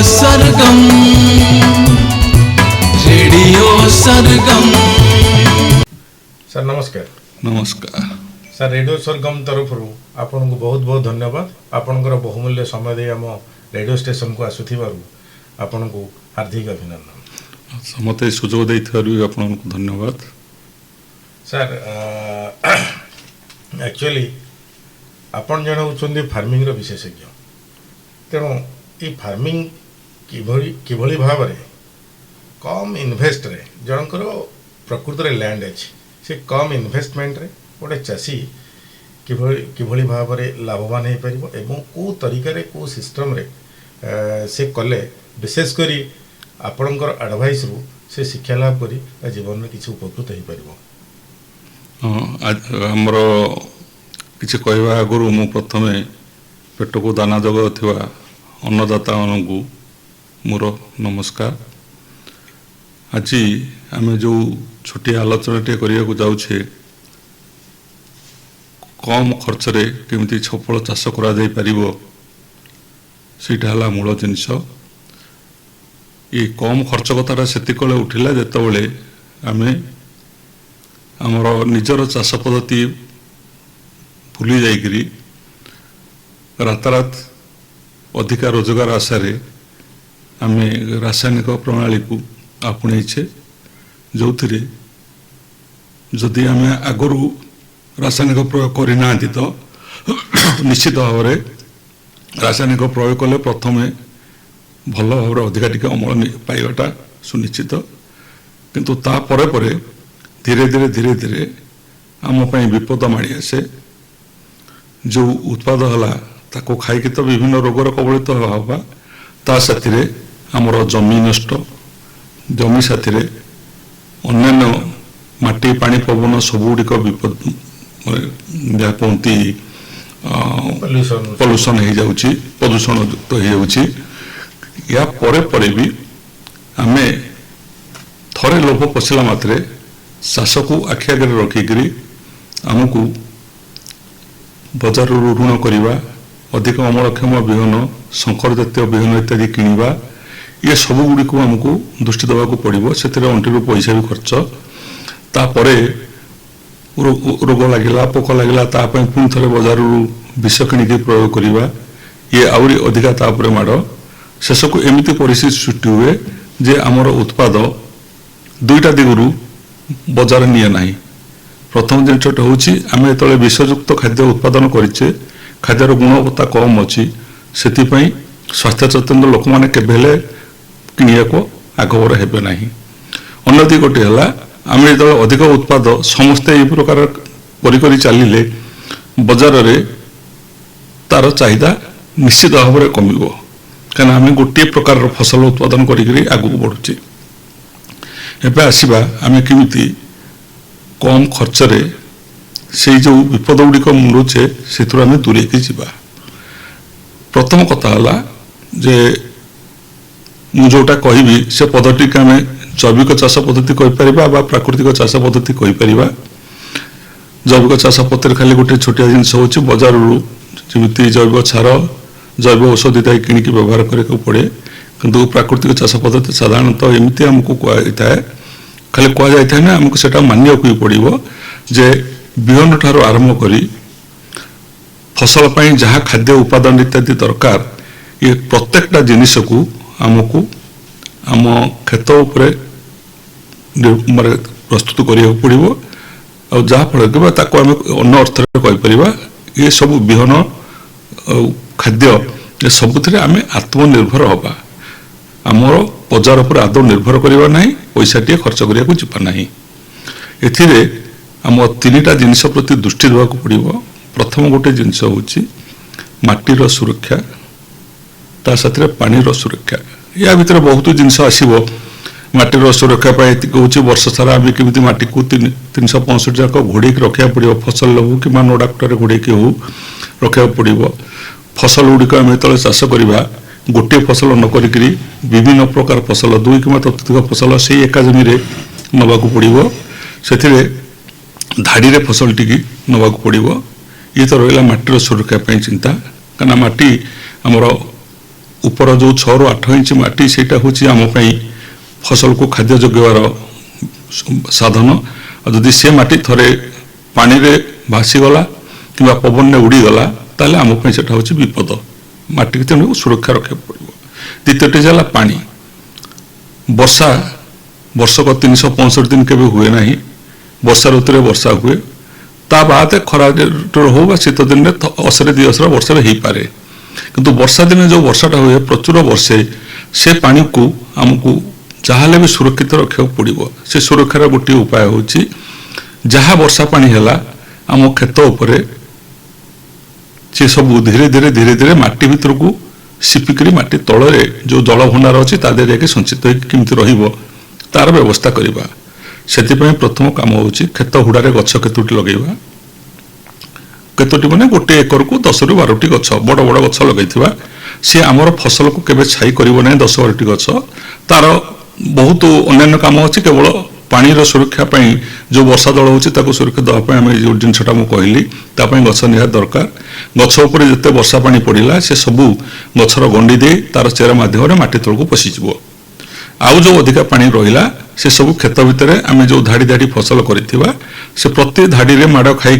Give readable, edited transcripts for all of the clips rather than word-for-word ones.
सरगम radio सरगम। Sir नमस्कार। नमस्कार sir radio सरगम तरफ आपन को बहुत बहुत धन्यवाद। आपनकर बहुमूल्य समय दे आम रेडियो स्टेशन को आसुथिबारु आपन को हार्दिक अभिनंदन। मत सुजोग देइथिबारु आपन को धन्यवाद। सर एक्चुअली आपन जन होचंदी फार्मिंग रो विशेषज्ञ, तेणु ये फार्मिंग किभली भाव रे कम इन्वेस्ट रे जनकर प्रकृत रे लैंड अछि से कम इन्वेस्टमेंट रे गोटे चाषी किभली भाव रे लाभवान हो पारिबो एवं को तरीका रे को सिस्टम रे से कले विशेष करी आपणकर एडवाइस रु से शिक्षा लाभ करी जीवन में किसी उपकृत हो पारिबो। हमर किछि कहवा आगु मु प्रथमे पेट को दाना जगुवा अन्नदाता मानू मोर नमस्कार। आज आम जो छोटी आलोचना करने जाऊे कम खर्च रे केमिति सफल चाष करा जाई परिबो सेटा हला मूल जिनिस। ये कम खर्च कथाटा सेतिकले उठिला जेतबेले आमे हमर निजर चाष पद्धति भूली जाइकरी रातारात अधिका रोजगार आशारे आमे रासायनिक प्रणाली को आपणेछे, जो जदि आमे आगरू रासायनिक प्रयोग करना तो निश्चित भाव में रासायनिक प्रयोग कले प्रथमे भल भाव अधिका टिके अमल पाइबाटा सुनिश्चित, किंतु ता परे परे धीरे धीरे धीरे धीरे आम पई विपद माड़ी आसे। जो उत्पाद हला ताको खाइके तो विभिन्न रोगर कबलित हवा ता साथिरे आमर जमी नष्ट, जमी साथिरे अन्यान्य माटी पानी पवन सबुगुड़िक विपद जहाँ कहती पल्यूशन हो जाउची, प्रदूषण युक्त हो जाउची। या परे परे भी आमे थरे लोभ पशिला मात्रे चाष को आखि आगे रखिकी आमको बजार ऋण करवा, अधिक अमलक्षम विहन संकर जातीय विहन इत्यादि किणवा, ये सब गुड़ी को आमको दृष्टि देवाक पड़ो। से अंटी पैसा भी खर्च, तापरे रोग लगिला पोक लगिला पुणी थे बजार विष किणिकी प्रयोग करवा, ये आहरी अधिका तापर माड़ शेष को एमती परिस्थिति सृष्टि हुए जे आमर उत्पाद दुईटा दिगरू बजार निए ना। प्रथम जिनटा हूँ आम जो विषयुक्त खाद्य उत्पादन करें खाद्यर गुणवत्ता कम अच्छी, से स्वास्थ्य सचेतन लोक मैंने केवे किणा को आगवर हे ना। अन्य गोटे है आम जो अधिक उत्पाद समस्ते यही प्रकार करी चलिले बजार रे तार चाहिदा निश्चित भाव में कमिबो, कहीं आम गोटे प्रकार फसल उत्पादन करी आगू बढ़ुचे। एबे आसीबा आम केमिति कम खर्च रे से जो विपद गुड़िक मुड़ुचे से आम दूरे जावा। प्रथम कथा है जे मु जोटा कहबी से पद्धति आम जैविक चाष पद्धति कहीपर प्राकृतिक चाष पद्धति कहीपर। जैविक चाष पद्धति खाली गोटे छोटिया जिनस हो बजार जमी जैविक सार जैव औषधि दायी किणिकी व्यवहार करने पड़े, किंतु प्राकृतिक चाष पद्धति साधारणतः एमती आमको कहुए खाली कहुए ना आमको सेटा मानिया पड़ो जे बिहन ठार आरंभ करी फसल पाई जहाँ खाद्य उपादान इत्यादि दरकार ये प्रत्येकटा जिनिस को आमको आम खेत उपरे प्रस्तुत करिया पड़ो। और जहाँफल कि आम अन्न अर्थ कहीपर ये सब बिहन खाद्य ये सबुथ आम आत्मनिर्भर हवा, आमर बजार पर आदौ निर्भर करवा ना, पैसा टे खर्च करिया को जीवा ना। एथिरे आम तीनटा जिनिस प्रति दृष्टि देवाक पड़ो। प्रथम गोटे जिनस हूँ माटीर सुरक्षा, ता साथ पानीर सुरक्षा। या भितर बहुत जिनस आसो माटीर सुरक्षा हूँ वर्ष सारा आम केमी माटी को 365 जाक घोड़े रखा पड़ो, फसल हो कि नोडाक्टर घोड़े हो रखा पड़ो। फसल गुड़िक आम जो चाष करवा गोटे फसल न करी विभिन्न प्रकार फसल 2 कि ततोधिक फसल से एका जमी नवाक पड़ो, से धाड़ी फसल टी नवाक पड़ो। ये तो रहा माटीर सुरक्षा चिंता, कहीं माटी आमर ଉପର ଯେଉଁ 6 ରୁ 8 ଇଞ୍ଚ ମାଟି ସେଇଟା ହେଉଛି ଆମ ପାଇଁ ଫସଲକୁ ଖାଦ୍ୟ ଯୋଗାଇବାର ସାଧନ। ଆଉ ଯଦି ସେ ମାଟି ଥରେ ପାଣିରେ ଭାସିଗଲା କିମ୍ବା ପବନରେ ଉଡ଼ିଗଲା ତାହେଲେ ଆମ ପାଇଁ ସେଟା ହେଉଛି ବିପଦ। ମାଟିକି ତେଣୁ ସୁରକ୍ଷା ରଖିବାକୁ ପଡ଼ିବ। ଦ୍ୱିତୀୟଟି ହେଲା ପାଣି। ବର୍ଷା ବର୍ଷକ 365 ଦିନ କେବେ ହୁଏ ନାହିଁ। ବର୍ଷା ଋତୁରେ ବର୍ଷା ହୁଏ, ତା ବାଦେ ଖରା ଋତୁରେ ହଉ ବା ଶୀତ ଦିନରେ ଅସରେ 2 ଅସର ବର୍ଷାରେ ହେଇପାରେ। କିନ୍ତୁ ବର୍ଷା ଦିନେ ଯେଉଁ ବର୍ଷାଟା ହୁଏ ପ୍ରଚୁର ବର୍ଷେ, ସେ ପାଣିକୁ ଆମକୁ ଯାହାହେଲେ ବି ସୁରକ୍ଷିତ ରଖିବାକୁ ପଡ଼ିବ। ସେ ସୁରକ୍ଷାର ଗୋଟିଏ ଉପାୟ ହେଉଛି ଯାହା ବର୍ଷା ପାଣି ହେଲା ଆମ କ୍ଷେତ ଉପରେ ସେ ସବୁ ଧୀରେ ଧୀରେ ମାଟି ଭିତରକୁ ସିପିକିରି ମାଟି ତଳରେ ଯେଉଁ ଜଳ ଭଣ୍ଡାର ଅଛି ତା ଦେହରେ ଯାଇକି ସଞ୍ଚିତ ହେଇକି କେମିତି ରହିବ ତାର ବ୍ୟବସ୍ଥା କରିବା। ସେଥିପାଇଁ ପ୍ରଥମ କାମ ହେଉଛି କ୍ଷେତ ହୁଡ଼ାରେ ଗଛ କେତୋଟି ଲଗେଇବା। କେତୋଟି ମାନେ 1 ଏକରକୁ 10 ରୁ 12ଟି ଗଛ, ବଡ଼ ବଡ଼ ଗଛ ଲଗେଇଥିବା। ସେ ଆମର ଫସଲକୁ କେବେ ଛାଇ କରିବ ନାହିଁ। 10-12ଟି ଗଛ, ତାର ବହୁତ ଅନ୍ୟାନ୍ୟ କାମ ଅଛି। କେବଳ ପାଣିର ସୁରକ୍ଷା ପାଇଁ ଯେଉଁ ବର୍ଷା ଜଳ ହେଉଛି ତାକୁ ସୁରକ୍ଷା ଦେବା ପାଇଁ ଆମେ ଯେଉଁ ଜିନିଷଟା ମୁଁ କହିଲି ତା ପାଇଁ ଗଛ ନିହାତି ଦରକାର। ଗଛ ଉପରେ ଯେତେ ବର୍ଷା ପାଣି ପଡ଼ିଲା ସେ ସବୁ ଗଛର ଗଣ୍ଡି ଦେଇ ତାର ଚେର ମାଧ୍ୟମରେ ମାଟି ତଳକୁ ପଶିଯିବ। ଆଉ ଯେଉଁ ଅଧିକା ପାଣି ରହିଲା ସେ ସବୁ କ୍ଷେତ ଭିତରେ ଆମେ ଯେଉଁ ଧାଡ଼ି ଧାଡ଼ି ଫସଲ କରିଥିବା ସେ ପ୍ରତି ଧାଡ଼ିରେ ମାଡ଼ ଖାଇ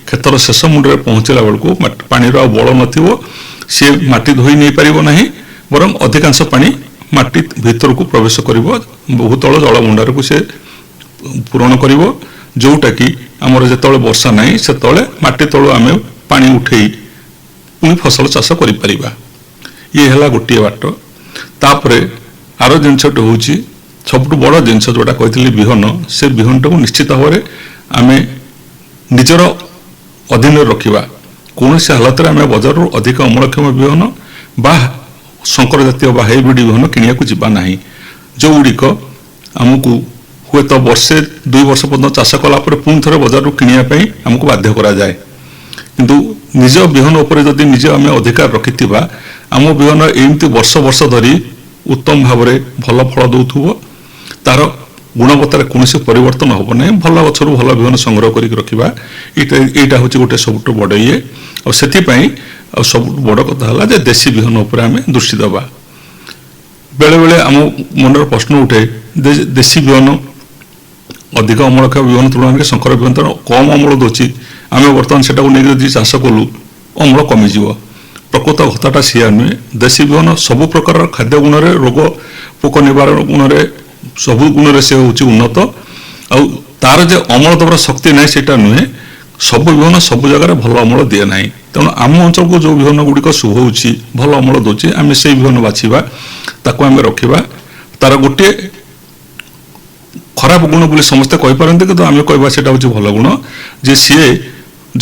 କ୍ଷେତର ଶେଷ ମୁଣ୍ଡରେ ପହଞ୍ଚିଲା ବେଳକୁ ପାଣିର ଆଉ ବଳ ନଥିବ। ସେ ମାଟି ଧୋଇ ନେଇପାରିବ ନାହିଁ, ବରଂ ଅଧିକାଂଶ ପାଣି ମାଟି ଭିତରକୁ ପ୍ରବେଶ କରିବ, ବହୁତଳ ଜଳ ଭଣ୍ଡାରକୁ ସେ ପୂରଣ କରିବ। ଯେଉଁଟାକି ଆମର ଯେତେବେଳେ ବର୍ଷା ନାହିଁ ସେତେବେଳେ ମାଟି ତଳୁ ଆମେ ପାଣି ଉଠେଇ ପୁଣି ଫସଲ ଚାଷ କରିପାରିବା। ଇଏ ହେଲା ଗୋଟିଏ ବାଟ। ତାପରେ ଆର ଜିନିଷଟି ହେଉଛି ସବୁଠୁ ବଡ଼ ଜିନିଷ ଯେଉଁଟା କହିଥିଲି ବିହନ। ସେ ବିହନଟାକୁ ନିଶ୍ଚିତ ଭାବରେ ଆମେ ନିଜର ଅଧୀନରେ ରଖିବା। କୌଣସି ହାଲତରେ ଆମେ ବଜାରରୁ ଅଧିକ ଅମଳକ୍ଷମ ବିହନ ବା ଶଙ୍କର ଜାତୀୟ ବା ହାଇବ୍ରିଡ୍ ବିହନ କିଣିବାକୁ ଯିବା ନାହିଁ, ଯେଉଁଗୁଡ଼ିକ ଆମକୁ ହୁଏତ 1-2 ବର୍ଷ ପର୍ଯ୍ୟନ୍ତ ଚାଷ କଲା ପରେ ପୁଣି ଥରେ ବଜାରରୁ କିଣିବା ପାଇଁ ଆମକୁ ବାଧ୍ୟ କରାଯାଏ। କିନ୍ତୁ ନିଜ ବିହନ ଉପରେ ଯଦି ନିଜେ ଆମେ ଅଧିକାର ରଖିଥିବା, ଆମ ବିହନ ଏମିତି ବର୍ଷ ଧରି ଉତ୍ତମ ଭାବରେ ଭଲ ଫଳ ଦେଉଥିବ, ତାର ଗୁଣବତ୍ତାରେ କୌଣସି ପରିବର୍ତ୍ତନ ହେବ ନାହିଁ। ଭଲ ଗଛରୁ ଭଲ ବିହନ ସଂଗ୍ରହ କରିକି ରଖିବା, ଏଇଟା ହେଉଛି ଗୋଟେ ସବୁଠୁ ବଡ଼ ଇଏ। ଆଉ ସେଥିପାଇଁ ଆଉ ସବୁଠୁ ବଡ଼ କଥା ହେଲା ଯେ ଦେଶୀ ବିହନ ଉପରେ ଆମେ ଦୃଷ୍ଟି ଦେବା। ବେଳେବେଳେ ଆମ ମନରେ ପ୍ରଶ୍ନ ଉଠେ ଦେଶୀ ବିହନ ଅଧିକ ଅମଳକ୍ଷମ ବିହନ ତୁଳନାରେ ଶଙ୍କର ବିହନ କମ୍ ଅମଳ ଦେଉଛି, ଆମେ ବର୍ତ୍ତମାନ ସେଟାକୁ ନେଇକି ଯଦି ଚାଷ କଲୁ ଅମଳ କମିଯିବ। ପ୍ରକୃତ କଥାଟା ସିଆ ନୁହେଁ। ଦେଶୀ ବିହନ ସବୁ ପ୍ରକାର ଖାଦ୍ୟ ଗୁଣରେ, ରୋଗ ପୋକ ନିବାରଣ ଗୁଣରେ, ସବୁ ଗୁଣରେ ସେ ହେଉଛି ଉନ୍ନତ। ଆଉ ତାର ଯେ ଅମଳ ଦେବାର ଶକ୍ତି ନାହିଁ ସେଇଟା ନୁହେଁ। ସବୁ ବିହନ ସବୁ ଜାଗାରେ ଭଲ ଅମଳ ଦିଏ ନାହିଁ। ତେଣୁ ଆମ ଅଞ୍ଚଳକୁ ଯେଉଁ ବିହନ ଗୁଡ଼ିକ ଶୁଭଉଛି, ଭଲ ଅମଳ ଦେଉଛି, ଆମେ ସେଇ ବିହନ ବାଛିବା, ତାକୁ ଆମେ ରଖିବା। ତାର ଗୋଟିଏ ଖରାପ ଗୁଣ ବୋଲି ସମସ୍ତେ କହିପାରନ୍ତି, କିନ୍ତୁ ଆମେ କହିବା ସେଇଟା ହେଉଛି ଭଲ ଗୁଣ, ଯେ ସିଏ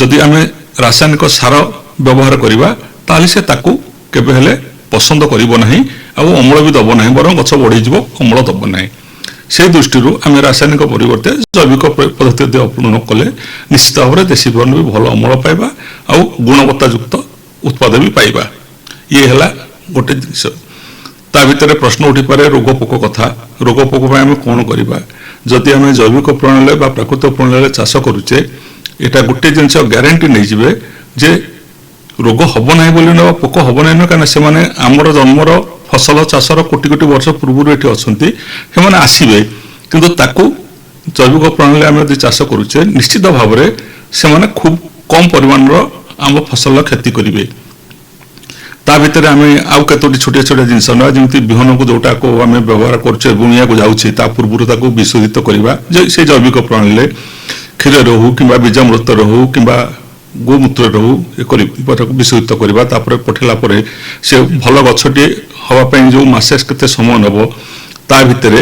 ଯଦି ଆମେ ରାସାୟନିକ ସାର ବ୍ୟବହାର କରିବା ତାହେଲେ ସେ ତାକୁ କେବେ ହେଲେ ପସନ୍ଦ କରିବ ନାହିଁ, ଆଉ ଅମଳ ବି ଦେବ ନାହିଁ, ବରଂ ଗଛ ବଢ଼ିଯିବ, ଅମଳ ଦେବ ନାହିଁ। সেই ଦୃଷ୍ଟିରୁ ଆମେ ରାସାୟନିକ ପରିବର୍ତ୍ତେ ଜୈବିକ ପଦ୍ଧତି ଯଦି ଅବଲମ୍ବନ କଲେ ନିଶ୍ଚିତ ଭାବରେ ଦେଶୀ ବିହନ ବି ଭଲ ଅମଳ ପାଇବା ଆଉ ଗୁଣବତ୍ତାଯୁକ୍ତ ଉତ୍ପାଦ ବି ପାଇବା। ଇଏ ହେଲା ଗୋଟେ ଜିନିଷ। ତା ଭିତରେ ପ୍ରଶ୍ନ ଉଠିପାରେ ରୋଗ ପୋକ କଥା। ରୋଗ ପୋକ ପାଇଁ ଆମେ କ'ଣ କରିବା? ଯଦି ଆମେ ଜୈବିକ ପ୍ରଣାଳୀରେ ବା ପ୍ରାକୃତିକ ପ୍ରଣାଳୀରେ ଚାଷ କରୁଛେ, ଏଇଟା ଗୋଟେ ଜିନିଷ ଗ୍ୟାରେଣ୍ଟି ନେଇଯିବେ ଯେ ରୋଗ ହେବ ନାହିଁ ବୋଲି ବା ପୋକ ହେବ ନାହିଁ, କାହିଁକିନା ସେମାନେ ଆମର ଜନ୍ମର ଫସଲ ଚାଷର କୋଟି କୋଟି ବର୍ଷ ପୂର୍ବରୁ ଏଠି ଅଛନ୍ତି, ସେମାନେ ଆସିବେ। କିନ୍ତୁ ତାକୁ ଜୈବିକ ପ୍ରଣାଳୀରେ ଆମେ ଯଦି ଚାଷ କରୁଛେ ନିଶ୍ଚିତ ଭାବରେ ସେମାନେ ଖୁବ୍ କମ୍ ପରିମାଣର ଆମ ଫସଲର କ୍ଷତି କରିବେ। ତା ଭିତରେ ଆମେ ଆଉ କେତୋଟି ଛୋଟିଆ ଛୋଟିଆ ଜିନିଷ ନେବା, ଯେମିତି ବିହନକୁ ଯେଉଁଟାକୁ ଆମେ ବ୍ୟବହାର କରୁଛେ ବୁଣିବାକୁ ଯାଉଛି ତା ପୂର୍ବରୁ ତାକୁ ବିଶୋଧିତ କରିବା, ଯେ ସେ ଜୈବିକ ପ୍ରଣାଳୀରେ କ୍ଷୀରରେ ହେଉ କିମ୍ବା ବୀଜାମୃତରେ ହେଉ କିମ୍ବା ଗୋମୂତ୍ରରେ ହେଉ ତାକୁ ବିଶୋଧିତ କରିବା। ତାପରେ ପଠେଇଲା ପରେ ସେ ଭଲ ଗଛଟିଏ ହେବା ପାଇଁ ଯେଉଁ ମାସେ କେତେ ସମୟ ନେବ ତା ଭିତରେ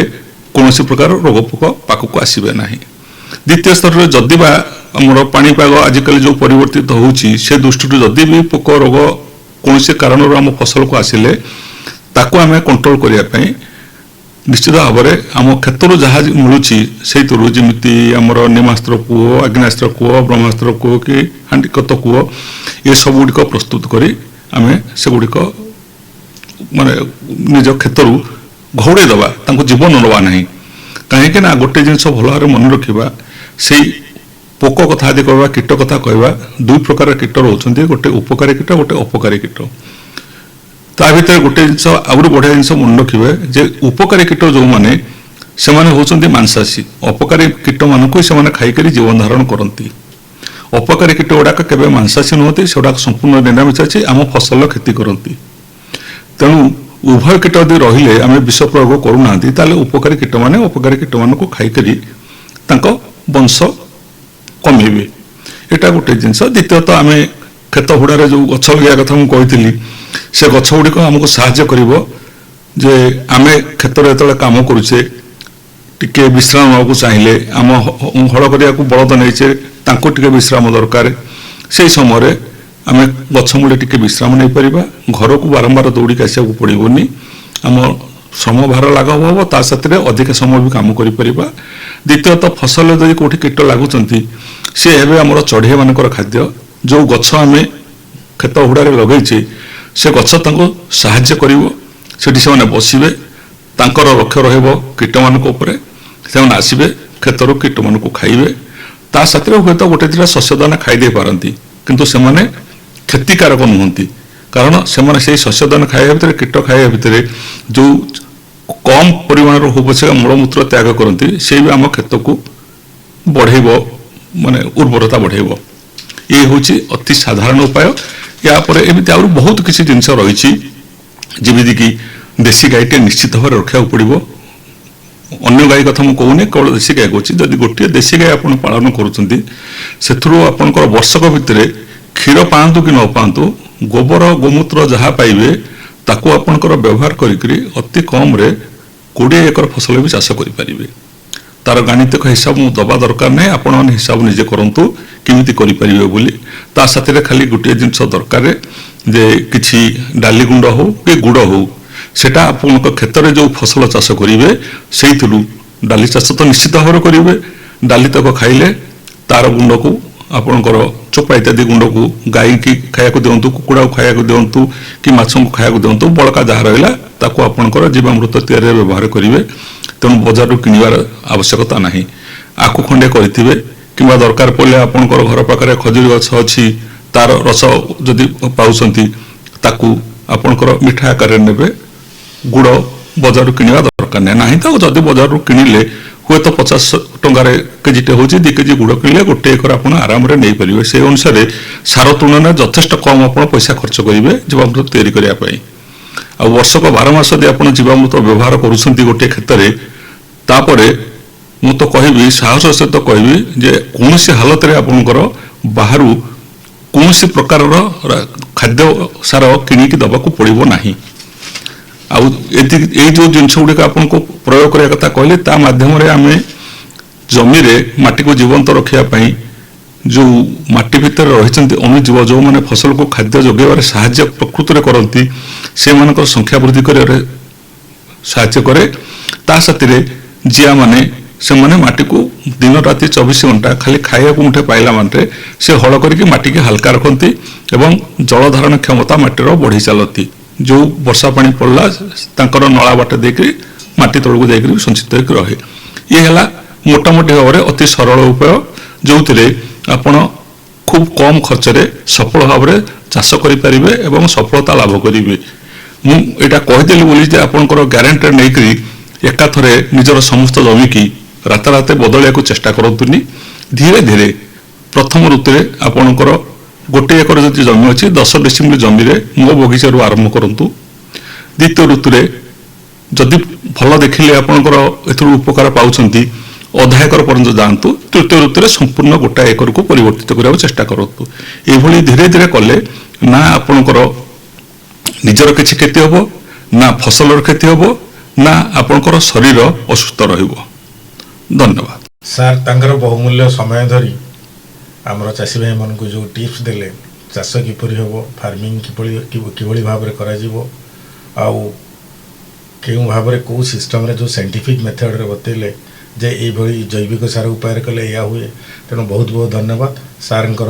କୌଣସି ପ୍ରକାର ରୋଗ ପୋକ ପାଖକୁ ଆସିବେ ନାହିଁ। ଦ୍ୱିତୀୟ ସ୍ତରରେ ଯଦି ବା ଆମର ପାଣିପାଗ ଆଜିକାଲି ଯେଉଁ ପରିବର୍ତ୍ତିତ ହେଉଛି ସେ ଦୃଷ୍ଟିରୁ ଯଦି ବି ପୋକ ରୋଗ କୌଣସି କାରଣରୁ ଆମ ଫସଲକୁ ଆସିଲେ ତାକୁ ଆମେ କଣ୍ଟ୍ରୋଲ କରିବା ପାଇଁ ନିଶ୍ଚିତ ଭାବରେ ଆମ କ୍ଷେତ୍ରରୁ ଯାହା ମିଳୁଛି ସେଇଥିରୁ, ଯେମିତି ଆମର ନିମାସ୍ତ୍ର କୂଅ, ଆଗ୍ନେୟାସ୍ତ୍ର କୂଅ, ବ୍ରହ୍ମାସ୍ତ୍ର କୂଅ କି ହାଣ୍ଡିକତ କୂଅ, ଏସବୁଗୁଡ଼ିକ ପ୍ରସ୍ତୁତ କରି ଆମେ ସେଗୁଡ଼ିକ ମାନେ ନିଜ କ୍ଷେତ୍ରରୁ ଘଉଡ଼େଇ ଦେବା, ତାଙ୍କୁ ଜୀବନ ନେବା ନାହିଁ। କାହିଁକି ନା ଗୋଟେ ଜିନିଷ ଭଲ ଭାବରେ ମନେ ରଖିବା, ସେଇ ପୋକ କଥା ଯଦି କହିବା, କୀଟ କଥା କହିବା, ଦୁଇ ପ୍ରକାର କୀଟ ରହୁଛନ୍ତି, ଗୋଟେ ଉପକାରୀ କୀଟ, ଗୋଟେ ଅପକାରୀ କୀଟ। ତା ଭିତରେ ଗୋଟେ ଜିନିଷ ଆହୁରି ବଢ଼ିଆ ଜିନିଷ ମନେ ରଖିବେ ଯେ ଉପକାରୀ କୀଟ ଯେଉଁମାନେ ସେମାନେ ହେଉଛନ୍ତି ମାଂସାଶୀ। ଅପକାରୀ କୀଟମାନଙ୍କୁ ସେମାନେ ଖାଇକରି ଜୀବନ ଧାରଣ କରନ୍ତି। ଅପକାରୀ କୀଟ ଗୁଡ଼ାକ କେବେ ମାଂସାଶୀ ନୁହନ୍ତି, ସେଗୁଡ଼ାକ ସମ୍ପୂର୍ଣ୍ଣ ନିରାମିଷାଶୀ, ଆମ ଫସଲ କ୍ଷତି କରନ୍ତି। ତେଣୁ ଉଭୟ କୀଟ ଯଦି ରହିଲେ ଆମେ ବିଷ ପ୍ରୟୋଗ କରୁନାହାନ୍ତି ତାହେଲେ ଉପକାରୀ କୀଟମାନେ ଅପକାରୀ କୀଟମାନଙ୍କୁ ଖାଇକରି ତାଙ୍କ ବଂଶ କମେଇବେ। ଏଇଟା ଗୋଟେ ଜିନିଷ। ଦ୍ୱିତୀୟତଃ ଆମେ କ୍ଷେତ ହୁଡ଼ାରେ ଯେଉଁ ଗଛ ଲଗାଇବା କଥା ମୁଁ କହିଥିଲି, ସେ ଗଛ ଗୁଡ଼ିକ ଆମକୁ ସାହାଯ୍ୟ କରିବ ଯେ ଆମେ କ୍ଷେତରେ ଯେତେବେଳେ କାମ କରୁଛେ ଟିକେ ବିଶ୍ରାମ ନେବାକୁ ଚାହିଁଲେ, ଆମ ହଳ କରିବାକୁ ବଳଦ ନେଇଛେ ତାଙ୍କୁ ଟିକେ ବିଶ୍ରାମ ଦରକାର, ସେହି ସମୟରେ ଆମେ ଗଛ ମୂଳେ ଟିକେ ବିଶ୍ରାମ ନେଇପାରିବା। ଘରକୁ ବାରମ୍ବାର ଦୌଡ଼ିକି ଆସିବାକୁ ପଡ଼ିବନି, ଆମ ଶ୍ରମ ଭାର ଲାଘବ ହେବ, ତା ସାଥିରେ ଅଧିକ ସମୟ ବି କାମ କରିପାରିବା। ଦ୍ୱିତୀୟତଃ ଫସଲ ଯଦି କେଉଁଠି କୀଟ ଲାଗୁଛନ୍ତି ସେ ଏବେ ଆମର ଚଢ଼େଇମାନଙ୍କର ଖାଦ୍ୟ। ଯେଉଁ ଗଛ ଆମେ କ୍ଷେତ ହୁଡ଼ାରେ ଲଗେଇଛେ ସେ ଗଛ ତାଙ୍କୁ ସାହାଯ୍ୟ କରିବ, ସେଠି ସେମାନେ ବସିବେ, ତାଙ୍କର ଲକ୍ଷ୍ୟ ରହିବ କୀଟମାନଙ୍କ ଉପରେ, ସେମାନେ ଆସିବେ କ୍ଷେତରୁ କୀଟମାନଙ୍କୁ ଖାଇବେ। ତା ସାଥିରେ ହୁଏତ ଗୋଟେ ଦୁଇଟା ଶସ୍ୟଦାନା ଖାଇଦେଇ ପାରନ୍ତି, କିନ୍ତୁ ସେମାନେ କ୍ଷତିକାରକ ନୁହନ୍ତି, କାରଣ ସେମାନେ ସେଇ ଶସ୍ୟଦାନା ଖାଇବା ଭିତରେ କୀଟ ଖାଇବା ଭିତରେ ଯେଉଁ କମ୍ ପରିମାଣର ହଉ ପଛେ ମଳମୂତ୍ର ତ୍ୟାଗ କରନ୍ତି ସେ ବି ଆମ କ୍ଷେତକୁ ବଢ଼େଇବ, ମାନେ ଉର୍ବରତା ବଢ଼େଇବ। ଇଏ ହେଉଛି ଅତି ସାଧାରଣ ଉପାୟ। ଏହାପରେ ଏମିତି ଆହୁରି ବହୁତ କିଛି ଜିନିଷ ରହିଛି, ଯେମିତିକି ଦେଶୀ ଗାଈଟେ ନିଶ୍ଚିତ ଭାବରେ ରଖିବାକୁ ପଡ଼ିବ। ଅନ୍ୟ ଗାଈ କଥା ମୁଁ କହୁନି, କେବଳ ଦେଶୀ ଗାଈ କହୁଛି। ଯଦି ଗୋଟିଏ ଦେଶୀ ଗାଈ ଆପଣ ପାଳନ କରୁଛନ୍ତି, ସେଥିରୁ ଆପଣଙ୍କର ବର୍ଷକ ଭିତରେ କ୍ଷୀର ପାଆନ୍ତୁ କି ନ ପାଆନ୍ତୁ, ଗୋବର ଗୋମୂତ୍ର ଯାହା ପାଇବେ ତାକୁ ଆପଣଙ୍କର ବ୍ୟବହାର କରିକରି ଅତି କମ୍ରେ 20 ଏକର ଫସଲ ବି ଚାଷ କରିପାରିବେ। ତାର ଗାଣିତିକ ହିସାବ ମୁଁ ଦେବା ଦରକାର ନାହିଁ, ଆପଣମାନେ ହିସାବ ନିଜେ କରନ୍ତୁ କେମିତି କରିପାରିବେ ବୋଲି। ତା ସାଥିରେ ଖାଲି ଗୋଟିଏ ଜିନିଷ ଦରକାର ଯେ କିଛି ଡାଲି ଗୁଣ୍ଡ ହେଉ କି ଗୁଡ଼ ହେଉ, ସେଟା ଆପଣଙ୍କ କ୍ଷେତ୍ରରେ ଯେଉଁ ଫସଲ ଚାଷ କରିବେ ସେଇଥିରୁ ଡାଲି ଚାଷ ତ ନିଶ୍ଚିତ ଭାବରେ କରିବେ। ଡାଲି ତକ ଖାଇଲେ ତାର ଗୁଣ୍ଡକୁ ଆପଣଙ୍କର ଚୋପା ଇତ୍ୟାଦି ଗୁଣ୍ଡକୁ ଗାଈକି ଖାଇବାକୁ ଦିଅନ୍ତୁ, କୁକୁଡ଼ାକୁ ଖାଇବାକୁ ଦିଅନ୍ତୁ କି ମାଛଙ୍କୁ ଖାଇବାକୁ ଦିଅନ୍ତୁ। ବଳକା ଯାହା ରହିଲା ତାକୁ ଆପଣଙ୍କର ଜୀବାମୃତ ତିଆରିରେ ବ୍ୟବହାର କରିବେ। ତେଣୁ ବଜାରରୁ କିଣିବାର ଆବଶ୍ୟକତା ନାହିଁ। ଆକୁ ଖଣ୍ଡେ କରିଥିବେ, କିମ୍ବା ଦରକାର ପଡ଼ିଲେ ଆପଣଙ୍କର ଘର ପାଖରେ ଖଜୁରୀ ଗଛ ଅଛି, ତାର ରସ ଯଦି ପାଉଛନ୍ତି ତାକୁ ଆପଣଙ୍କର ମିଠା ଆକାରରେ ନେବେ। ଗୁଡ଼ ବଜାରରୁ କିଣିବା ଦରକାର ନାହିଁ ତ ଯଦି ବଜାରରୁ କିଣିଲେ ହୁଏତ 50 ଟଙ୍କାରେ କେଜିଟେ ହେଉଛି, 2 କେଜି ଗୁଡ଼ କିଣିଲେ 1 ଏକର ଆପଣ ଆରାମରେ ନେଇପାରିବେ। ସେହି ଅନୁସାରେ ସାର ତୁଳନାରେ ଯଥେଷ୍ଟ କମ୍ ଆପଣ ପଇସା ଖର୍ଚ୍ଚ କରିବେ ଜୀବାମୃତ ତିଆରି କରିବା ପାଇଁ। ଆଉ ବର୍ଷକ 12 ମାସ ଯଦି ଆପଣ ଜୀବାମୃତ ବ୍ୟବହାର କରୁଛନ୍ତି ଗୋଟିଏ କ୍ଷେତ୍ରରେ, ତାପରେ ମୁଁ ତ କହିବି, ସାହସର ସହିତ କହିବି ଯେ କୌଣସି ହାଲତରେ ଆପଣଙ୍କର ବାହାରୁ କୌଣସି ପ୍ରକାରର ଖାଦ୍ୟ ସାର କିଣିକି ଦେବାକୁ ପଡ଼ିବ ନାହିଁ। ଆଉ ଏଇ ଯେଉଁ ଜିନିଷ ଗୁଡ଼ିକ ଆପଣଙ୍କୁ ପ୍ରୟୋଗ କରିବା କଥା କହିଲେ, ତା ମାଧ୍ୟମରେ ଆମେ ଜମିରେ ମାଟିକୁ ଜୀବନ୍ତ ରଖିବା ପାଇଁ ଯେଉଁ ମାଟି ଭିତରେ ରହିଛନ୍ତି ଅଣୁଜୀବ, ଯେଉଁମାନେ ଫସଲକୁ ଖାଦ୍ୟ ଯୋଗାଇବାରେ ସାହାଯ୍ୟ ପ୍ରକୃତରେ କରନ୍ତି, ସେମାନଙ୍କର ସଂଖ୍ୟା ବୃଦ୍ଧି କରିବାରେ ସାହାଯ୍ୟ କରେ। ତା ସାଥିରେ ଜିଆମାନେ ସେମାନେ ମାଟିକୁ ଦିନ ରାତି 24 ଘଣ୍ଟା ଖାଲି ଖାଇବାକୁ ମୁଠେ ପାଇଲା ମାନେ ସେ ହଳ କରିକି ମାଟିକି ହାଲକା ରଖନ୍ତି ଏବଂ ଜଳ ଧାରଣ କ୍ଷମତା ମାଟିର ବଢ଼ି ଚାଲନ୍ତି। ଯେଉଁ ବର୍ଷା ପାଣି ପଡ଼ିଲା ତାଙ୍କର ନଳା ବାଟ ଦେଇକରି ମାଟି ତଳକୁ ଯାଇକରି ସଞ୍ଚିତ ହୋଇକି ରହେ। ଇଏ ହେଲା ମୋଟାମୋଟି ଭାବରେ ଅତି ସରଳ ଉପାୟ, ଯେଉଁଥିରେ ଆପଣ ଖୁବ୍ କମ୍ ଖର୍ଚ୍ଚରେ ସଫଳ ଭାବରେ ଚାଷ କରିପାରିବେ ଏବଂ ସଫଳତା ଲାଭ କରିବେ। ମୁଁ ଏଇଟା କହିଦେଲି ବୋଲି ଯେ ଆପଣଙ୍କର ଗ୍ୟାରେଣ୍ଟି ନେଇକରି ଏକାଥରେ ନିଜର ସମସ୍ତ ଜମିକି ରାତାରାତି ବଦଳାଇବାକୁ ଚେଷ୍ଟା କରନ୍ତୁନି। ଧୀରେ ଧୀରେ ପ୍ରଥମ ଋତୁରେ ଆପଣଙ୍କର 1 ଏକର ଯଦି ଜମି ଅଛି, 10 ଡେସିମିଲ୍ ଜମିରେ ମୋ ବଗିଚାରୁ ଆରମ୍ଭ କରନ୍ତୁ। ଦ୍ୱିତୀୟ ଋତୁରେ ଯଦି ଭଲ ଦେଖିଲେ ଆପଣଙ୍କର ଏଥିରୁ ଉପକାର ପାଉଛନ୍ତି, ଅଧା ଏକର ପର୍ଯ୍ୟନ୍ତ ଯାଆନ୍ତୁ। ତୃତୀୟ ଋତୁରେ ସମ୍ପୂର୍ଣ୍ଣ 1 ଏକରକୁ ପରିବର୍ତ୍ତିତ କରିବାକୁ ଚେଷ୍ଟା କରନ୍ତୁ। ଏଇଭଳି ଧୀରେ ଧୀରେ କଲେ ନା ଆପଣଙ୍କର ନିଜର କିଛି କ୍ଷତି ହେବ, ନା ଫସଲର କ୍ଷତି ହେବ, ନା ଆପଣଙ୍କର ଶରୀର ଅସୁସ୍ଥ ରହିବ। ଧନ୍ୟବାଦ। ସାର୍ ତାଙ୍କର ବହୁମୂଲ୍ୟ ସମୟ ଧରି ଆମର ଚାଷୀ ଭାଇମାନଙ୍କୁ ଯେଉଁ ଟିପ୍ସ ଦେଲେ, ଚାଷ କିପରି ହେବ, ଫାର୍ମିଂ କିଭଳି ଭାବରେ କରାଯିବ, ଆଉ କେଉଁ ଭାବରେ କେଉଁ ସିଷ୍ଟମରେ ଯେଉଁ ସାଇଣ୍ଟିଫିକ୍ ମେଥଡ଼ରେ ବତେଇଲେ ଯେ ଏଇଭଳି ଜୈବିକ ସାର ଉପାୟରେ କଲେ ଏହା ହୁଏ। ତେଣୁ ବହୁତ ବହୁତ ଧନ୍ୟବାଦ ସାର୍ଙ୍କର,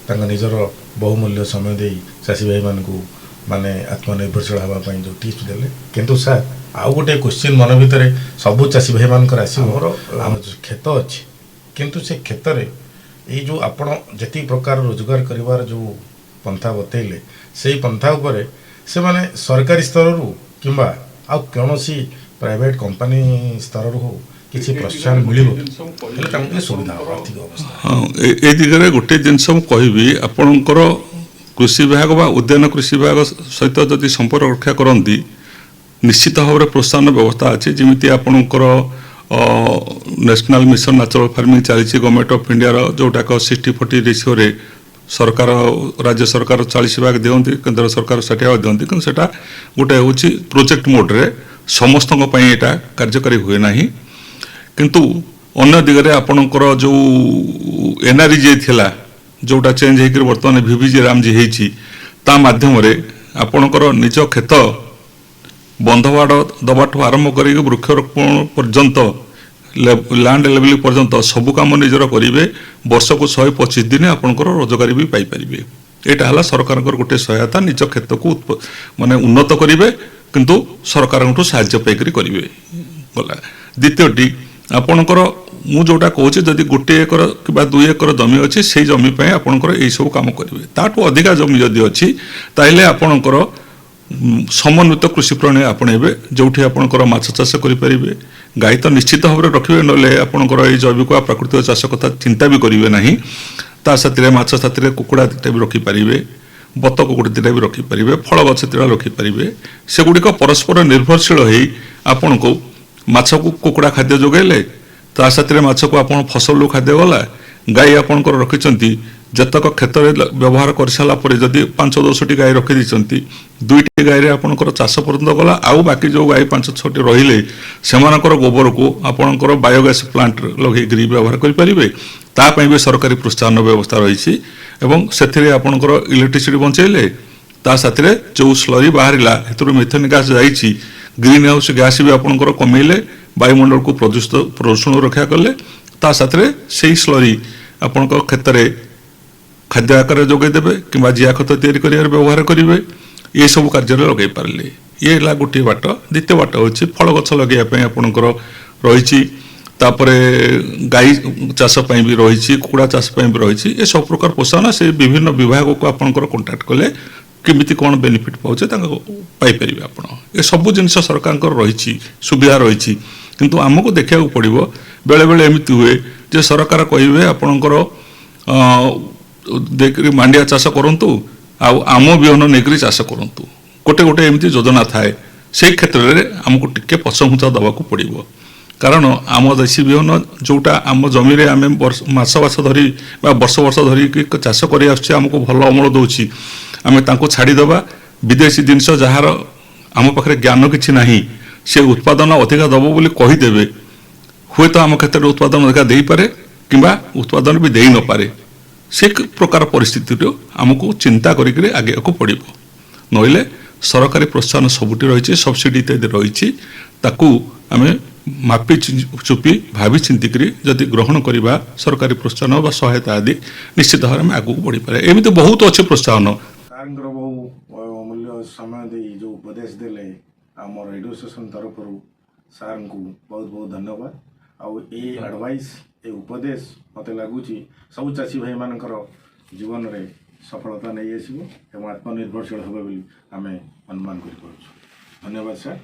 ତାଙ୍କ ନିଜର ବହୁମୂଲ୍ୟ ସମୟ ଦେଇ ଚାଷୀ ଭାଇମାନଙ୍କୁ ମାନେ ଆତ୍ମନିର୍ଭରଶୀଳ ହେବା ପାଇଁ ଯେଉଁ ଟିପ୍ସ ଦେଲେ। କିନ୍ତୁ ସାର୍ ଆଉ ଗୋଟେ କ୍ୱେଶ୍ଚିନ୍ ମନ ଭିତରେ ସବୁ ଚାଷୀ ଭାଇମାନଙ୍କର ଆସିବ, ଆମର କ୍ଷେତ ଅଛି, କିନ୍ତୁ ସେ କ୍ଷେତରେ ଏଇ ଯେଉଁ ଆପଣ ଯେତିକି ପ୍ରକାର ରୋଜଗାର କରିବାର ଯେଉଁ ପନ୍ଥା ବତେଇଲେ, ସେଇ ପନ୍ଥା ଉପରେ ସେମାନେ ସରକାରୀ ସ୍ତରରୁ କିମ୍ବା ଆଉ କୌଣସି ପ୍ରାଇଭେଟ୍ କମ୍ପାନୀ ସ୍ତରରୁ ହଉ କିଛି ପ୍ରୋତ୍ସାହନ ମିଳିବ ହେଲେ ତାଙ୍କୁ ଟିକେ ସୁବିଧା ହେବ ଆର୍ଥିକ ଅବସ୍ଥା। ହଁ ଏ ଦିଗରେ ଗୋଟିଏ ଜିନିଷ ମୁଁ କହିବି, ଆପଣଙ୍କର କୃଷି ବିଭାଗ ବା ଉଦ୍ୟାନ କୃଷି ବିଭାଗ ସହିତ ଯଦି ସମ୍ପର୍କ ରକ୍ଷା କରନ୍ତି ନିଶ୍ଚିତ ଭାବରେ ପ୍ରୋତ୍ସାହନ ବ୍ୟବସ୍ଥା ଅଛି। ଯେମିତି ଆପଣଙ୍କର ନ୍ୟାସନାଲ ମିଶନ ନ୍ୟାଚୁରାଲ ଫାର୍ମିଂ ଚାଲିଛି ଗଭର୍ଣ୍ଣମେଣ୍ଟ ଅଫ୍ ଇଣ୍ଡିଆର, ଯେଉଁଟାକ 60-40 ରେସିଓରେ ସରକାର ରାଜ୍ୟ ସରକାର 40 ଭାଗ ଦିଅନ୍ତି, କେନ୍ଦ୍ର ସରକାର 60 ଭାଗ ଦିଅନ୍ତି, କିନ୍ତୁ ସେଇଟା ଗୋଟେ ହେଉଛି ପ୍ରୋଜେକ୍ଟ ମୋଡ଼ରେ, ସମସ୍ତଙ୍କ ପାଇଁ ଏଇଟା କାର୍ଯ୍ୟକାରୀ ହୁଏ ନାହିଁ। କିନ୍ତୁ ଅନ୍ୟ ଦିଗରେ ଆପଣଙ୍କର ଯେଉଁ NREGA ଥିଲା, ଯେଉଁଟା ଚେଞ୍ଜ ହେଇକି ବର୍ତ୍ତମାନ VVG ରାମଜି ହେଇଛି, ତା ମାଧ୍ୟମରେ ଆପଣଙ୍କର ନିଜ କ୍ଷେତ ବନ୍ଧବାଡ଼ ଦେବାଠୁ ଆରମ୍ଭ କରିକି ବୃକ୍ଷରୋପଣ ପର୍ଯ୍ୟନ୍ତ ଲ୍ୟାଣ୍ଡ ଲେଭେଲିଂ ପର୍ଯ୍ୟନ୍ତ ସବୁ କାମ ନିଜର କରିବେ। ବର୍ଷକୁ 125 ଦିନ ଆପଣଙ୍କର ରୋଜଗାର ବି ପାଇପାରିବେ। ଏଇଟା ହେଲା ସରକାରଙ୍କର ଗୋଟେ ସହାୟତା, ନିଜ କ୍ଷେତ୍ରକୁ ମାନେ ଉନ୍ନତ କରିବେ କିନ୍ତୁ ସରକାରଙ୍କଠୁ ସାହାଯ୍ୟ ପାଇକରି କରିବେ। ଗଲା ଦ୍ୱିତୀୟଟି, ଆପଣଙ୍କର ମୁଁ ଯେଉଁଟା କହୁଛି ଯଦି 1 ଏକର କିମ୍ବା 2 ଏକର ଜମି ଅଛି ସେଇ ଜମି ପାଇଁ ଆପଣଙ୍କର ଏଇସବୁ କାମ କରିବେ। ତାଠୁ ଅଧିକା ଜମି ଯଦି ଅଛି ତାହେଲେ ଆପଣଙ୍କର ସମନ୍ୱିତ କୃଷି ପ୍ରଣାଳୀ ଆପଣେଇବେ, ଯେଉଁଠି ଆପଣଙ୍କର ମାଛ ଚାଷ କରିପାରିବେ, ଗାଈ ତ ନିଶ୍ଚିତ ଭାବରେ ରଖିବେ, ନହେଲେ ଆପଣଙ୍କର ଏଇ ଜୈବିକ ବା ପ୍ରାକୃତିକ ଚାଷ କଥା ଚିନ୍ତା ବି କରିବେ ନାହିଁ। ତା ସାଥିରେ ମାଛ ସାଥିରେ କୁକୁଡ଼ା ଦୁଇଟା ବି ରଖିପାରିବେ, ବତକ ଗୋଟେ ଦୁଇଟା ବି ରଖିପାରିବେ, ଫଳ ଗଛ ଦୁଇଟା ରଖିପାରିବେ। ସେଗୁଡ଼ିକ ପରସ୍ପର ନିର୍ଭରଶୀଳ ହେଇ ଆପଣଙ୍କୁ ମାଛକୁ କୁକୁଡ଼ା ଖାଦ୍ୟ ଯୋଗାଇଲେ, ତା ସାଥିରେ ମାଛକୁ ଆପଣ ଫସଲରୁ ଖାଦ୍ୟ ଗଲା, ଗାଈ ଆପଣଙ୍କର ରଖିଛନ୍ତି ଯେତକ କ୍ଷେତ୍ରରେ ବ୍ୟବହାର କରିସାରିଲା ପରେ ଯଦି 5-10ଟି ଗାଈ ରଖିଦେଇଛନ୍ତି, 2ଟି ଗାଈରେ ଆପଣଙ୍କର ଚାଷ ପର୍ଯ୍ୟନ୍ତ ଗଲା, ଆଉ ବାକି ଯେଉଁ ଗାଈ 5-6ଟି ରହିଲେ ସେମାନଙ୍କର ଗୋବରକୁ ଆପଣଙ୍କର ବାୟୋଗ୍ୟାସ୍ ପ୍ଲାଣ୍ଟ ଲଗେଇକରି ବ୍ୟବହାର କରିପାରିବେ। ତା ପାଇଁ ବି ସରକାରୀ ପ୍ରୋତ୍ସାହନ ବ୍ୟବସ୍ଥା ରହିଛି ଏବଂ ସେଥିରେ ଆପଣଙ୍କର ଇଲେକ୍ଟ୍ରିସିଟି ବଞ୍ଚାଇଲେ, ତା ସାଥିରେ ଯେଉଁ ସ୍ଲରି ବାହାରିଲା ସେଥିରୁ ମିଥେନ୍ ଗ୍ୟାସ୍ ଯାଇଛି, ଗ୍ରୀନ୍ ହାଉସ୍ ଗ୍ୟାସ୍ ବି ଆପଣଙ୍କର କମେଇଲେ, ବାୟୁମଣ୍ଡଳକୁ ପ୍ରଦୂଷଣ ରକ୍ଷା କଲେ, ତା ସାଥିରେ ସେଇ ସ୍ଲରି ଆପଣଙ୍କ କ୍ଷେତ୍ରରେ ଖାଦ୍ୟ ଆକାରରେ ଯୋଗାଇ ଦେବେ କିମ୍ବା ଜିଆ ଖତ ତିଆରି କରିବାରେ ବ୍ୟବହାର କରିବେ। ଏସବୁ କାର୍ଯ୍ୟରେ ଲଗାଇ ପାରିଲେ ଇଏ ହେଲା ଗୋଟିଏ ବାଟ। ଦ୍ୱିତୀୟ ବାଟ ହେଉଛି ଫଳ ଗଛ ଲଗାଇବା ପାଇଁ ଆପଣଙ୍କର ରହିଛି, ତାପରେ ଗାଈ ଚାଷ ପାଇଁ ବି ରହିଛି, କୁକୁଡ଼ା ଚାଷ ପାଇଁ ବି ରହିଛି। ଏସବୁ ପ୍ରକାର ପ୍ରୋତ୍ସାହନ ସେ ବିଭିନ୍ନ ବିଭାଗକୁ ଆପଣଙ୍କର କଣ୍ଟାକ୍ଟ କଲେ କେମିତି କ'ଣ ବେନିଫିଟ୍ ପାଉଛେ ତାଙ୍କୁ ପାଇପାରିବେ ଆପଣ। ଏସବୁ ଜିନିଷ ସରକାରଙ୍କର ରହିଛି, ସୁବିଧା ରହିଛି, କିନ୍ତୁ ଆମକୁ ଦେଖିବାକୁ ପଡ଼ିବ। ବେଳେବେଳେ ଏମିତି ହୁଏ ଯେ ସରକାର କହିବେ ଆପଣଙ୍କର ଦେଇକରି ମାଣ୍ଡିଆ ଚାଷ କରନ୍ତୁ ଆଉ ଆମ ବିହନ ନେଇକରି ଚାଷ କରନ୍ତୁ, ଗୋଟେ ଏମିତି ଯୋଜନା ଥାଏ। ସେଇ କ୍ଷେତ୍ରରେ ଆମକୁ ଟିକେ ପଛଘୁଞ୍ଚା ଦେବାକୁ ପଡ଼ିବ, କାରଣ ଆମ ଦେଶୀ ବିହନ ଯେଉଁଟା ଆମ ଜମିରେ ଆମେ ମାସ ଧରି ବା ବର୍ଷ ଧରିକି ଚାଷ କରି ଆସୁଛେ, ଆମକୁ ଭଲ ଅମଳ ଦେଉଛି, ଆମେ ତାଙ୍କୁ ଛାଡ଼ିଦେବା। ବିଦେଶୀ ଜିନିଷ ଯାହାର ଆମ ପାଖରେ ଜ୍ଞାନ କିଛି ନାହିଁ, ସେ ଉତ୍ପାଦନ ଅଧିକା ଦେବ ବୋଲି କହିଦେବେ, ହୁଏତ ଆମ କ୍ଷେତ୍ରରେ ଉତ୍ପାଦନ ଅଧିକା ଦେଇପାରେ କିମ୍ବା ଉତ୍ପାଦନ ବି ଦେଇ ନପାରେ। ସେ ପ୍ରକାର ପରିସ୍ଥିତିରୁ ଆମକୁ ଚିନ୍ତା କରିକି ଆଗେଇବାକୁ ପଡ଼ିବ। ନହେଲେ ସରକାରୀ ପ୍ରୋତ୍ସାହନ ସବୁଠି ରହିଛି, ସବସିଡ଼ି ଇତ୍ୟାଦି ରହିଛି, ତାକୁ ଆମେ ମାପି ଚୁପି ଭାବି ଚିନ୍ତିକିରି ଯଦି ଗ୍ରହଣ କରିବା ସରକାରୀ ପ୍ରୋତ୍ସାହନ ବା ସହାୟତା ଆଦି, ନିଶ୍ଚିତ ଭାବରେ ଆମେ ଆଗକୁ ବଢ଼ିପାରିବା। ଏମିତି ବହୁତ ଅଛି ପ୍ରୋତ୍ସାହନ। ସାର୍ଙ୍କର ବହୁ ମୂଲ୍ୟ ସମୟ ଦେଇ ଯେଉଁ ଉପଦେଶ ଦେଲେ ଆମର ରେଡ଼ିଓ ଷ୍ଟେସନ୍ ତରଫରୁ ସାର୍ଙ୍କୁ ବହୁତ ଧନ୍ୟବାଦ। ଆଉ ଏଇ ଆଡ଼ଭାଇସ୍, ଏ ଉପଦେଶ ମୋତେ ଲାଗୁଛି ସବୁ ଚାଷୀ ଭାଇମାନଙ୍କର ଜୀବନରେ ସଫଳତା ନେଇ ଆସିବ ଏବଂ ଆତ୍ମନିର୍ଭରଶୀଳ ହେବ ବୋଲି ଆମେ ଅନୁମାନ କରିପାରୁଛୁ। ଧନ୍ୟବାଦ ସାର୍।